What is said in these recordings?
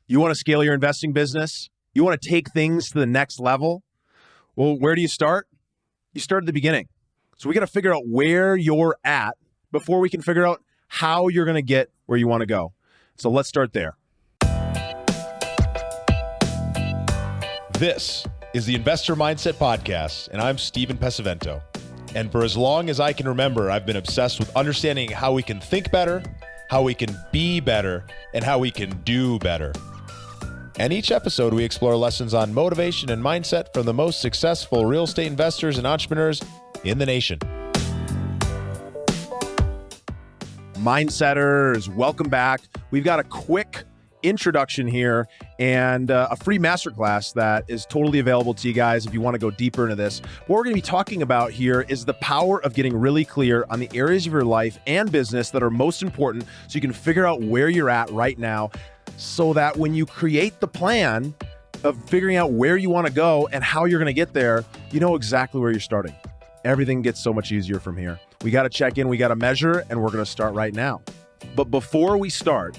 You want to scale your investing business? You want to take things to the next level? Well, where do you start? You start at the beginning. So we got to figure out where you're at before we can figure out how you're going to get where you want to go. So let's start there. This is the Investor Mindset Podcast, and I'm Stephen Pesavento. And for as long as I can remember, I've been obsessed with understanding how we can think better, how we can be better, and how we can do better. And each episode, we explore lessons on motivation and mindset from the most successful real estate investors and entrepreneurs in the nation. Mindsetters, welcome back. We've got a quick introduction here and a free masterclass that is totally available to you guys if you want to go deeper into this. What we're going to be talking about here is the power of getting really clear on the areas of your life and business that are most important so you can figure out where you're at right now, so that when you create the plan of figuring out where you want to go and how you're going to get there, you know exactly where you're starting. Everything gets so much easier from here. We got to check in, we got to measure, and we're going to start right now. But before we start,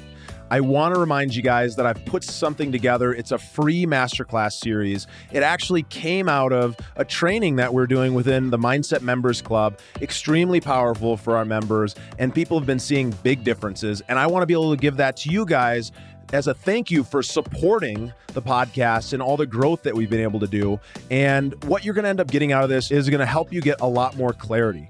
I want to remind you guys that I've put something together. It's a free masterclass series. It actually came out of a training that we're doing within the Mindset Members Club. Extremely powerful for our members, and people have been seeing big differences. And I want to be able to give that to you guys as a thank you for supporting the podcast and all the growth that we've been able to do. And what you're going to end up getting out of this is going to help you get a lot more clarity.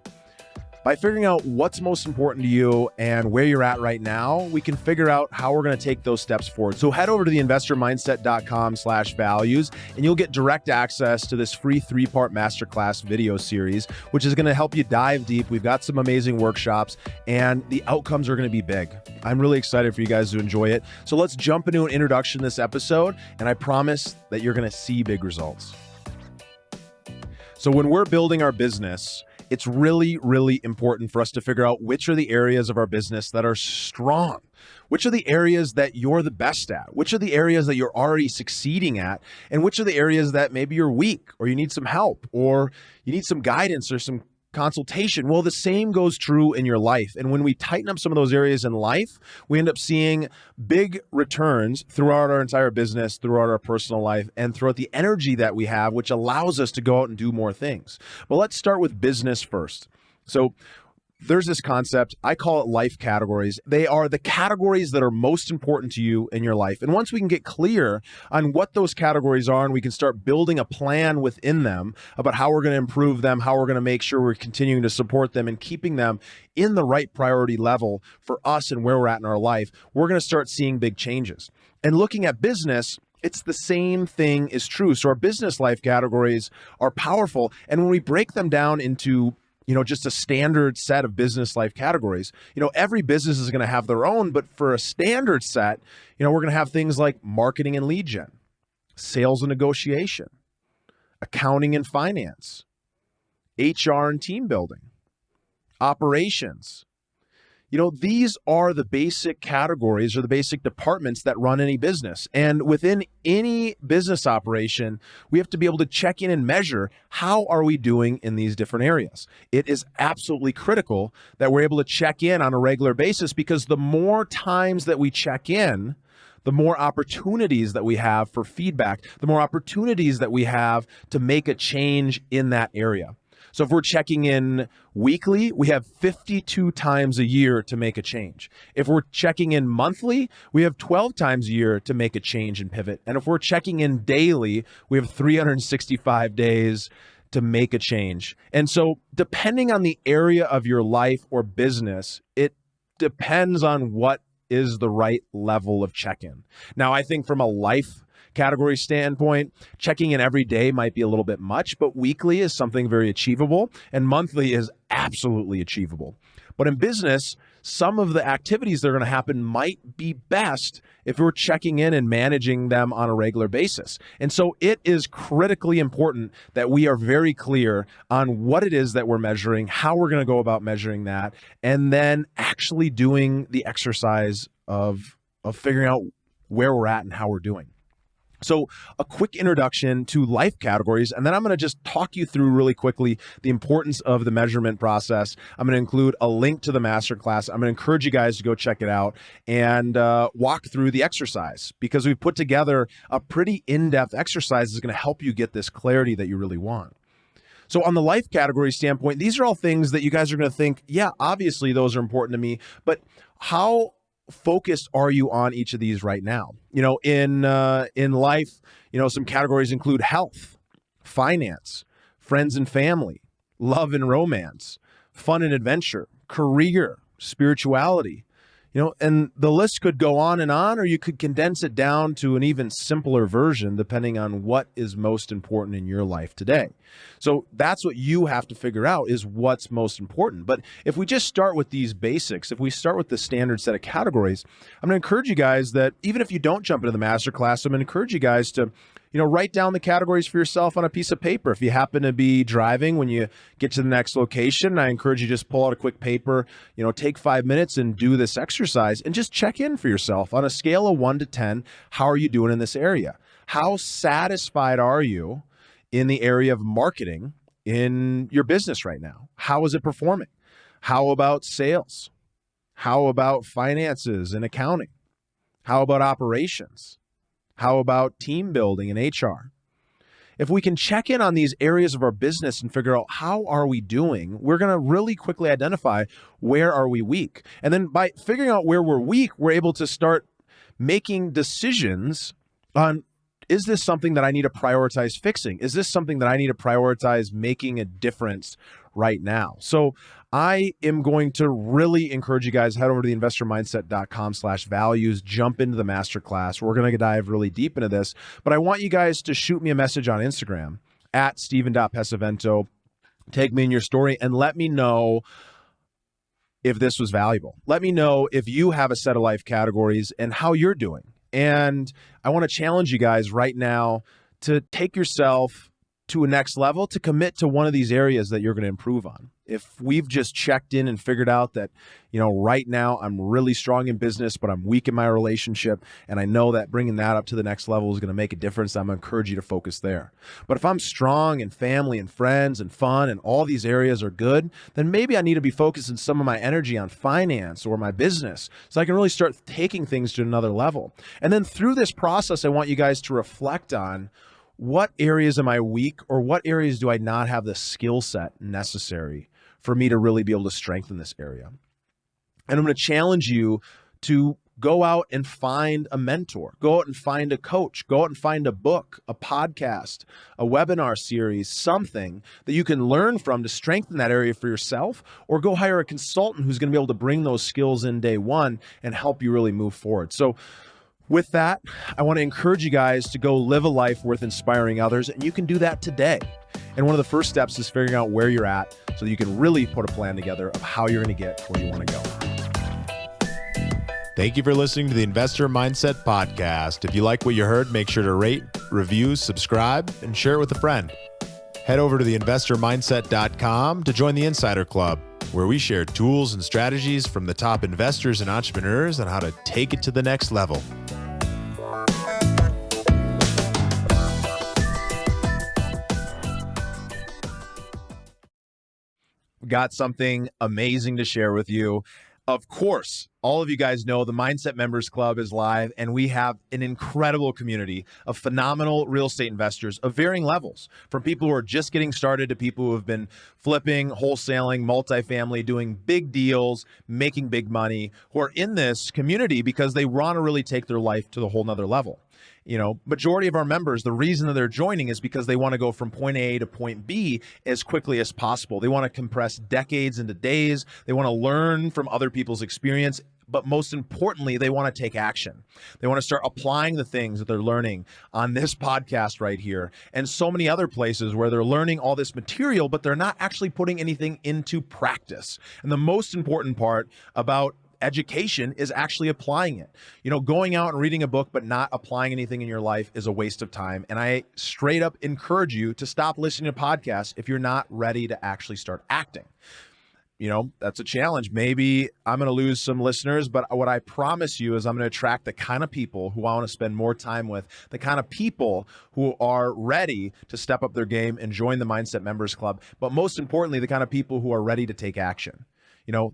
By figuring out what's most important to you and where you're at right now, we can figure out how we're going to take those steps forward. So head over to theinvestormindset.com/values, and you'll get direct access to this free 3-part masterclass video series, which is going to help you dive deep. We've got some amazing workshops, and the outcomes are going to be big. I'm really excited for you guys to enjoy it. So let's jump into an introduction to this episode, and I promise that you're going to see big results. So when we're building our business, it's really, really important for us to figure out which are the areas of our business that are strong, which are the areas that you're the best at, which are the areas that you're already succeeding at, and which are the areas that maybe you're weak or you need some help or you need some guidance or some consultation. Well, the same goes true in your life. And when we tighten up some of those areas in life, we end up seeing big returns throughout our entire business, throughout our personal life, and throughout the energy that we have, which allows us to go out and do more things. But let's start with business first. So there's this concept, I call it life categories. They are the categories that are most important to you in your life. And once we can get clear on what those categories are and we can start building a plan within them about how we're going to improve them, how we're going to make sure we're continuing to support them and keeping them in the right priority level for us and where we're at in our life, we're going to start seeing big changes. And looking at business, it's the same thing is true. So our business life categories are powerful. And when we break them down into just a standard set of business life categories. Every business is going to have their own, but for a standard set, we're going to have things like marketing and lead gen, sales and negotiation, accounting and finance, HR and team building, operations. These are the basic categories or the basic departments that run any business. And within any business operation, we have to be able to check in and measure how are we doing in these different areas. It is absolutely critical that we're able to check in on a regular basis, because the more times that we check in, the more opportunities that we have for feedback, the more opportunities that we have to make a change in that area. So if we're checking in weekly, we have 52 times a year to make a change. If we're checking in monthly, we have 12 times a year to make a change and pivot. And if we're checking in daily, we have 365 days to make a change. And so depending on the area of your life or business, it depends on what is the right level of check-in. Now, I think from a life category standpoint, checking in every day might be a little bit much, but weekly is something very achievable, and monthly is absolutely achievable. But in business, some of the activities that are going to happen might be best if we're checking in and managing them on a regular basis. And so it is critically important that we are very clear on what it is that we're measuring, how we're going to go about measuring that, and then actually doing the exercise of figuring out where we're at and how we're doing. So a quick introduction to life categories, and then I'm going to just talk you through really quickly the importance of the measurement process. I'm going to include a link to the masterclass. I'm going to encourage you guys to go check it out and walk through the exercise, because we've put together a pretty in-depth exercise that's going to help you get this clarity that you really want. So on the life category standpoint, these are all things that you guys are going to think, yeah, obviously those are important to me, but how focused are you on each of these right now? In life, some categories include health, finance, friends and family, love and romance, fun and adventure, career, spirituality, and the list could go on, or you could condense it down to an even simpler version depending on what is most important in your life today. So that's what you have to figure out, is what's most important. But if we just start with these basics, if we start with the standard set of categories, I'm going to encourage you guys that even if you don't jump into the masterclass, I'm going to encourage you guys to write down the categories for yourself on a piece of paper. If you happen to be driving when you get to the next location, I encourage you to just pull out a quick paper, take 5 minutes and do this exercise and just check in for yourself on a scale of 1 to 10. How are you doing in this area? How satisfied are you in the area of marketing in your business right now? How is it performing? How about sales? How about finances and accounting? How about operations? How about team building and HR? If we can check in on these areas of our business and figure out how are we doing, we're going to really quickly identify where are we weak. And then by figuring out where we're weak, we're able to start making decisions on, is this something that I need to prioritize fixing? Is this something that I need to prioritize making a difference right now? So I am going to really encourage you guys, head over to theinvestormindset.com/values, jump into the masterclass. We're going to dive really deep into this, but I want you guys to shoot me a message on Instagram at Steven.Pesavento. Tag me in your story and let me know if this was valuable. Let me know if you have a set of life categories and how you're doing. And I want to challenge you guys right now to take yourself to a next level, to commit to one of these areas that you're going to improve on. If we've just checked in and figured out that, right now I'm really strong in business, but I'm weak in my relationship, and I know that bringing that up to the next level is going to make a difference, I'm going to encourage you to focus there. But if I'm strong in family and friends and fun and all these areas are good, then maybe I need to be focusing some of my energy on finance or my business so I can really start taking things to another level. And then through this process, I want you guys to reflect on, what areas am I weak, or what areas do I not have the skill set necessary for me to really be able to strengthen this area? And I'm going to challenge you to go out and find a mentor, go out and find a coach, go out and find a book, a podcast, a webinar series, something that you can learn from to strengthen that area for yourself, or go hire a consultant who's going to be able to bring those skills in day one and help you really move forward. So with that, I want to encourage you guys to go live a life worth inspiring others, and you can do that today. And one of the first steps is figuring out where you're at so that you can really put a plan together of how you're going to get where you want to go. Thank you for listening to the Investor Mindset Podcast. If you like what you heard, make sure to rate, review, subscribe, and share it with a friend. Head over to theinvestormindset.com to join the Insider Club, where we share tools and strategies from the top investors and entrepreneurs on how to take it to the next level. Got something amazing to share with you. Of course, all of you guys know the Mindset Members Club is live, and we have an incredible community of phenomenal real estate investors of varying levels, from people who are just getting started to people who have been flipping, wholesaling, multifamily, doing big deals, making big money, who are in this community because they want to really take their life to the whole nother level. Majority of our members, the reason that they're joining is because they want to go from point A to point B as quickly as possible. They want to compress decades into days. They want to learn from other people's experience. But most importantly, they want to take action. They want to start applying the things that they're learning on this podcast right here and so many other places where they're learning all this material, but they're not actually putting anything into practice. And the most important part about education is actually applying it. Going out and reading a book but not applying anything in your life is a waste of time. And I straight up encourage you to stop listening to podcasts if you're not ready to actually start acting. that's a challenge. Maybe I'm going to lose some listeners, but what I promise you is I'm going to attract the kind of people who I want to spend more time with, the kind of people who are ready to step up their game and join the Mindset Members Club. But most importantly, the kind of people who are ready to take action.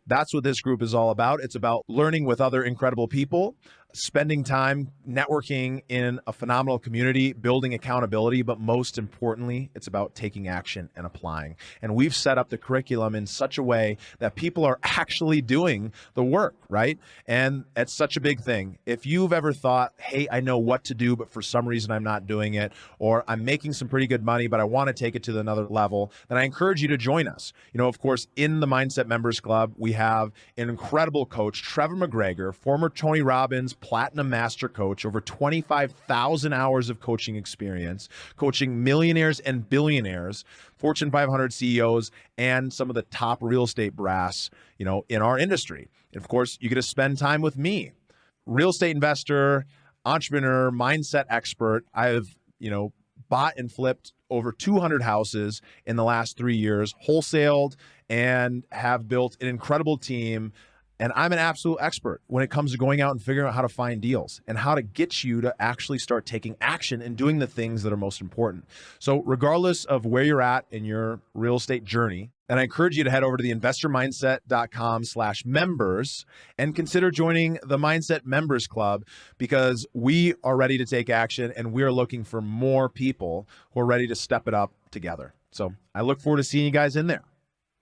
That's what this group is all about. It's about learning with other incredible people, spending time networking in a phenomenal community, building accountability, but most importantly, it's about taking action and applying. And we've set up the curriculum in such a way that people are actually doing the work, right? And it's such a big thing. If you've ever thought, hey, I know what to do, but for some reason I'm not doing it, or I'm making some pretty good money, but I want to take it to another level, then I encourage you to join us. Of course, in the Mindset Members Club, we have an incredible coach, Trevor McGregor, former Tony Robbins Platinum Master Coach, over 25,000 hours of coaching experience, coaching millionaires and billionaires, Fortune 500 CEOs, and some of the top real estate brass, in our industry. And of course, you get to spend time with me, real estate investor, entrepreneur, mindset expert. I've, bought and flipped over 200 houses in the last 3 years, wholesaled, and have built an incredible team. And I'm an absolute expert when it comes to going out and figuring out how to find deals and how to get you to actually start taking action and doing the things that are most important. So regardless of where you're at in your real estate journey, and I encourage you to head over to the investormindset.com/members and consider joining the Mindset Members Club, because we are ready to take action and we are looking for more people who are ready to step it up together. So I look forward to seeing you guys in there.